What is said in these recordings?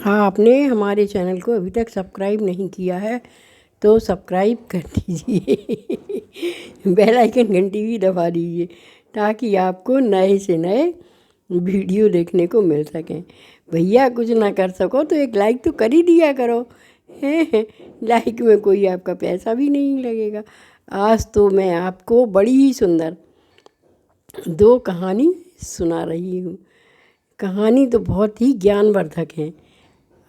आपने हमारे चैनल को अभी तक सब्सक्राइब नहीं किया है तो सब्सक्राइब कर दीजिए। बेल आइकन घंटी भी दबा दीजिए ताकि आपको नए से नए वीडियो देखने को मिल सकें। भैया कुछ ना कर सको तो एक लाइक तो कर ही दिया करो। लाइक में कोई आपका पैसा भी नहीं लगेगा। आज तो मैं आपको बड़ी ही सुंदर 2 कहानी सुना रही हूँ। कहानी तो बहुत ही ज्ञानवर्धक है।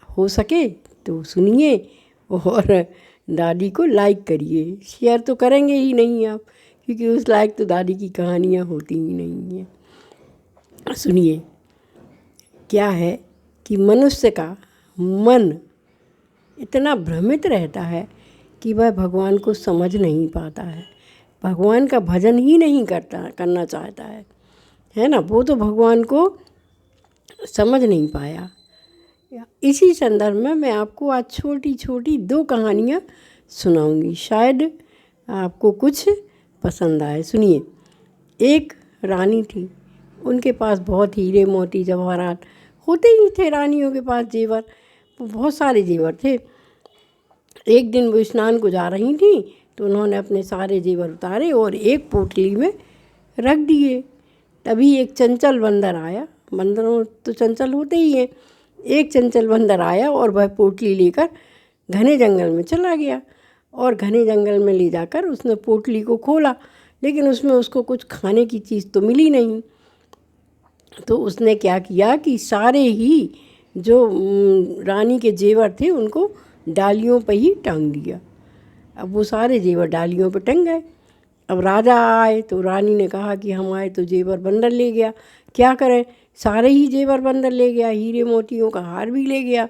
हो सके तो सुनिए और दादी को लाइक करिए। शेयर तो करेंगे ही नहीं आप, क्योंकि उस लायक तो दादी की कहानियाँ होती ही नहीं हैं। सुनिए, क्या है कि मनुष्य का मन इतना भ्रमित रहता है कि वह भगवान को समझ नहीं पाता है, भगवान का भजन ही नहीं करना चाहता है ना। वो तो भगवान को समझ नहीं पाया। इसी संदर्भ में मैं आपको आज छोटी छोटी 2 कहानियाँ सुनाऊंगी, शायद आपको कुछ पसंद आए। सुनिए, एक रानी थी, उनके पास बहुत हीरे मोती जवाहरात होते ही थे। रानियों के पास जेवर, बहुत सारे जेवर थे। एक दिन वो स्नान को जा रही थी तो उन्होंने अपने सारे जेवर उतारे और एक पोटली में रख दिए। तभी एक चंचल बंदर आया। बंदरों तो चंचल होते ही हैं। एक चंचल बंदर आया और वह पोटली लेकर घने जंगल में चला गया और घने जंगल में ले जाकर उसने पोटली को खोला, लेकिन उसमें उसको कुछ खाने की चीज़ तो मिली नहीं। तो उसने क्या किया कि सारे ही जो रानी के जेवर थे उनको डालियों पर ही टांग दिया। अब वो सारे जेवर डालियों पर टंग गए। अब राजा आए तो रानी ने कहा कि हम आए तो जेवर बंदर ले गया, क्या करें, सारे ही जेवर बंदर ले गया, हीरे मोतियों का हार भी ले गया।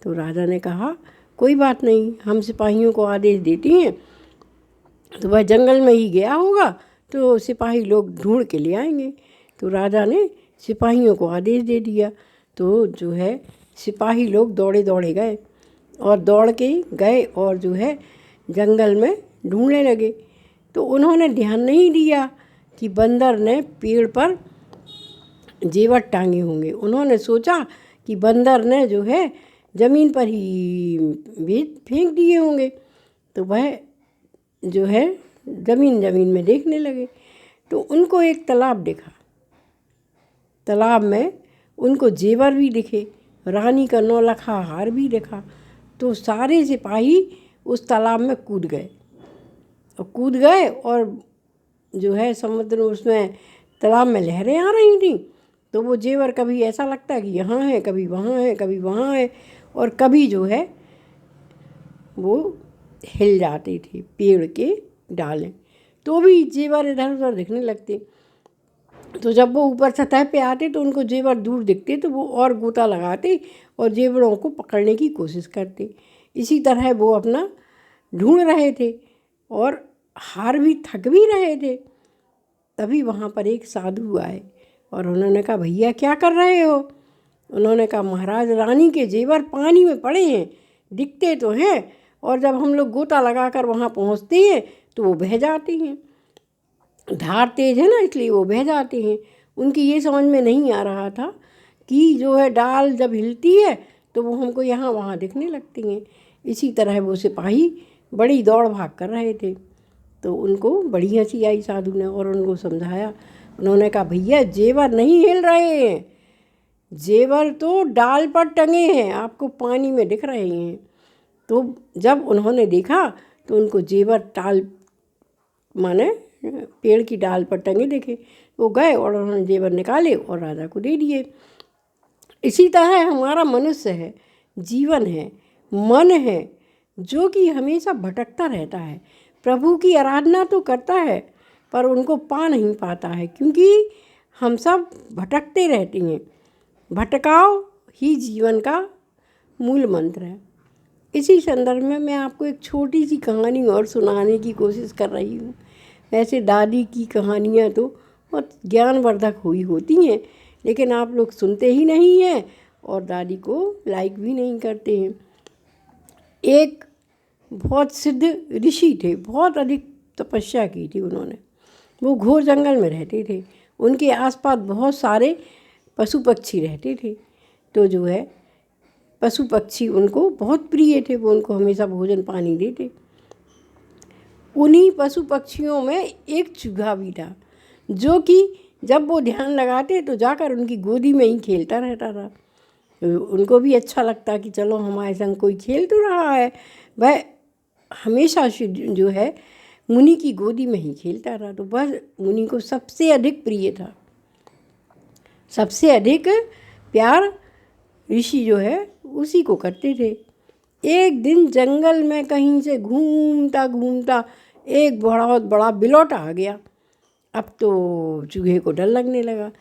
तो राजा ने कहा कोई बात नहीं, हम सिपाहियों को आदेश देती हैं, तो वह जंगल में ही गया होगा तो सिपाही लोग ढूंढ के ले आएंगे। तो राजा ने सिपाहियों को आदेश दे दिया। तो जो है सिपाही लोग दौड़े दौड़े गए और दौड़ के गए और जो है जंगल में ढूंढने लगे। तो उन्होंने ध्यान नहीं दिया कि बंदर ने पेड़ पर जेवर टांगे होंगे। उन्होंने सोचा कि बंदर ने जो है ज़मीन पर ही फेंक दिए होंगे। तो वह जो है ज़मीन में देखने लगे तो उनको एक तालाब दिखा। तालाब में उनको जेवर भी दिखे, रानी का 9 लखा हार भी दिखा। तो सारे सिपाही उस तालाब में कूद गए और जो है समुद्र उसमें तालाब में लहरें आ रही थी। तो वो जेवर कभी ऐसा लगता कि यहाँ है, कभी वहाँ है, कभी वहाँ है, और कभी जो है वो हिल जाते थे पेड़ के डालें, तो भी जेवर इधर उधर दिखने लगते। तो जब वो ऊपर सतह पे आते तो उनको जेवर दूर दिखते तो वो और गोता लगाते और जेवरों को पकड़ने की कोशिश करते। इसी तरह वो अपना ढूंढ रहे थे और हार भी थक भी रहे थे। तभी वहाँ पर एक साधु आए और उन्होंने कहा भैया क्या कर रहे हो। उन्होंने कहा महाराज रानी के जेवर पानी में पड़े हैं, दिखते तो हैं, और जब हम लोग गोता लगाकर वहाँ पहुँचते हैं तो वो बह जाती हैं। धार तेज है ना, इसलिए वो बह जाते हैं। उनकी ये समझ में नहीं आ रहा था कि जो है डाल जब हिलती है तो वो हमको यहाँ वहाँ दिखने लगती हैं। इसी तरह वो सिपाही बड़ी दौड़ भाग कर रहे थे। तो उनको बड़ी हंसी आई साधु ने और उनको समझाया। उन्होंने कहा भैया जेवर नहीं हिल रहे हैं, जेवर तो डाल पर टंगे हैं, आपको पानी में दिख रहे हैं। तो जब उन्होंने देखा तो उनको जेवर टाल माने पेड़ की डाल पर टंगे देखे। वो गए और उन्होंने जेवर निकाले और राजा को दे दिए। इसी तरह हमारा मनुष्य है, जीवन है, मन है, जो कि हमेशा भटकता रहता है। प्रभु की आराधना तो करता है पर उनको पा नहीं पाता है, क्योंकि हम सब भटकते रहते हैं। भटकाव ही जीवन का मूल मंत्र है। इसी संदर्भ में मैं आपको एक छोटी सी कहानी और सुनाने की कोशिश कर रही हूँ। वैसे दादी की कहानियाँ तो बहुत ज्ञानवर्धक हुई होती हैं, लेकिन आप लोग सुनते ही नहीं हैं और दादी को लाइक भी नहीं करते हैं। एक बहुत सिद्ध ऋषि थे, बहुत अधिक तपस्या की थी उन्होंने। वो घोर जंगल में रहते थे। उनके आसपास बहुत सारे पशु पक्षी रहते थे। तो जो है पशु पक्षी उनको बहुत प्रिय थे, वो उनको हमेशा भोजन पानी देते। उन्हीं पशु पक्षियों में एक चूहा भी था, जो कि जब वो ध्यान लगाते तो जाकर उनकी गोदी में ही खेलता रहता था। उनको भी अच्छा लगता कि चलो हमारे संग कोई खेल तो रहा है। वह हमेशा जो है मुनि की गोदी में ही खेलता रहा, तो वह मुनि को सबसे अधिक प्रिय था। सबसे अधिक प्यार ऋषि जो है उसी को करते थे। एक दिन जंगल में कहीं से घूमता घूमता एक बहुत बड़ा बिलौटा आ गया। अब तो चूहे को डर लगने लगा,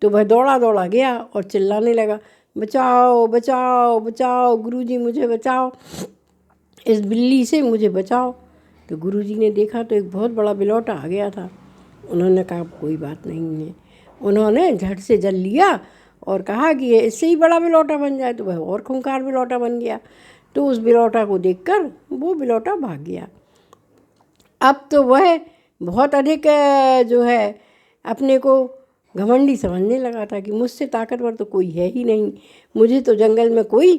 तो वह दौड़ा दौड़ा गया और चिल्लाने लगा, बचाओ बचाओ बचाओ, गुरुजी मुझे बचाओ, इस बिल्ली से मुझे बचाओ। तो गुरुजी ने देखा तो एक बहुत बड़ा बिलौटा आ गया था। उन्होंने कहा कोई बात नहीं है। उन्होंने झट से जल लिया और कहा कि ये इससे ही बड़ा बिलौटा बन जाए, तो वह और खूंखार बिलौटा बन गया। तो उस बिलौटा को देखकर वो बिलौटा भाग गया। अब तो वह बहुत अधिक जो है अपने को घमंडी समझने लगा था कि मुझसे ताकतवर तो कोई है ही नहीं, मुझे तो जंगल में कोई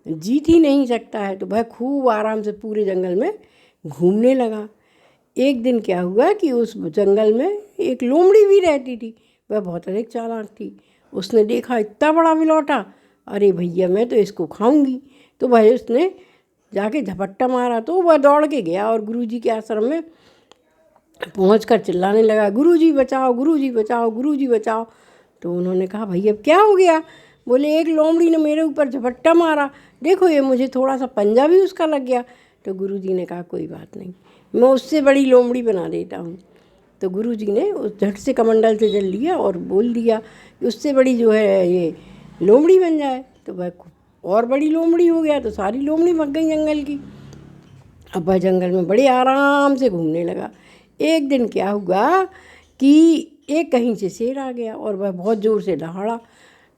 जीत ही नहीं सकता है। तो वह खूब आराम से पूरे जंगल में घूमने लगा। एक दिन क्या हुआ कि उस जंगल में एक लोमड़ी भी रहती थी। वह बहुत अधिक चालाक थी। उसने देखा इतना बड़ा बिलौटा, अरे भैया मैं तो इसको खाऊंगी। तो वह उसने जाके झपट्टा मारा, तो वह दौड़ के गया और गुरुजी के आश्रम में पहुंचकर चिल्लाने लगा, गुरुजी बचाओ गुरुजी बचाओ गुरुजी बचाओ। तो उन्होंने कहा भैया क्या हो गया? बोले एक लोमड़ी ने मेरे ऊपर झपट्टा मारा, देखो ये मुझे थोड़ा सा पंजा भी उसका लग गया। तो गुरुजी ने कहा कोई बात नहीं, मैं उससे बड़ी लोमड़ी बना देता हूँ। तो गुरुजी ने उस झट से कमंडल से जल लिया और बोल दिया कि उससे बड़ी जो है ये लोमड़ी बन जाए। तो वह और बड़ी लोमड़ी हो गया, तो सारी लोमड़ी भाग गई जंगल की। अब वह जंगल में बड़े आराम से घूमने लगा। एक दिन क्या हुआ कि एक कहीं से शेर आ गया और वह बहुत ज़ोर से दहाड़ा।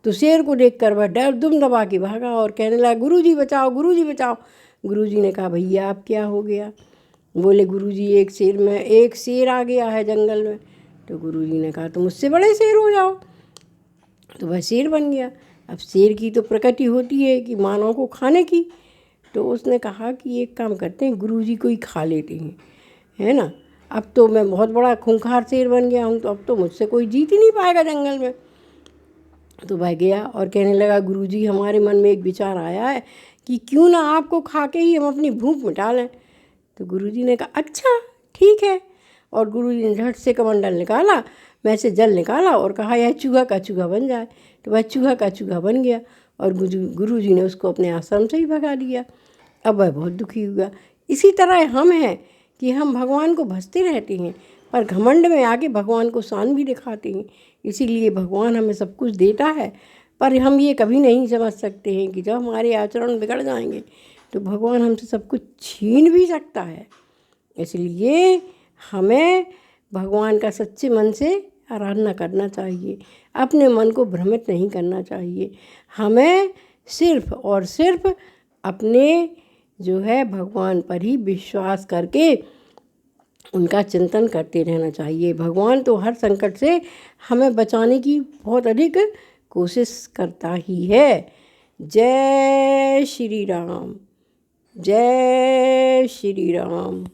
तो शेर को देखकर वह डर दुम दबा के भागा और कहने लगा गुरुजी बचाओ गुरुजी बचाओ। गुरुजी ने कहा भैया आप क्या हो गया? बोले गुरुजी एक शेर आ गया है जंगल में। तो गुरुजी ने कहा तुम मुझसे बड़े शेर हो जाओ। तो वह शेर बन गया। अब शेर की तो प्रकृति होती है कि मानव को खाने की। तो उसने कहा कि एक काम करते हैं, गुरुजी को ही खा लेते हैं, है ना। अब तो मैं बहुत बड़ा खूंखार शेर बन गया हूँ, तो अब तो मुझसे कोई जीत ही नहीं पाएगा जंगल में। तो वह गया और कहने लगा गुरुजी हमारे मन में एक विचार आया है कि क्यों ना आपको खा के ही हम अपनी भूख मिटा लें। तो गुरुजी ने कहा अच्छा ठीक है। और गुरुजी ने झट से कमंडल निकाला, में से जल निकाला और कहा यह चूहा का चूहा बन जाए। तो वह चूहा का चूहा बन गया और गुरुजी ने उसको अपने आश्रम से ही भगा दिया। अब वह बहुत दुखी हुआ। इसी तरह हम हैं कि हम भगवान को भजते रहते हैं, पर घमंड में आके भगवान को शान भी दिखाते हैं। इसीलिए भगवान हमें सब कुछ देता है, पर हम ये कभी नहीं समझ सकते हैं कि जब हमारे आचरण बिगड़ जाएंगे तो भगवान हमसे सब कुछ छीन भी सकता है। इसलिए हमें भगवान का सच्चे मन से आराधना करना चाहिए, अपने मन को भ्रमित नहीं करना चाहिए। हमें सिर्फ और सिर्फ अपने जो है भगवान पर ही विश्वास करके उनका चिंतन करते रहना चाहिए। भगवान तो हर संकट से हमें बचाने की बहुत अधिक कोशिश करता ही है। जय श्री राम, जय श्री राम।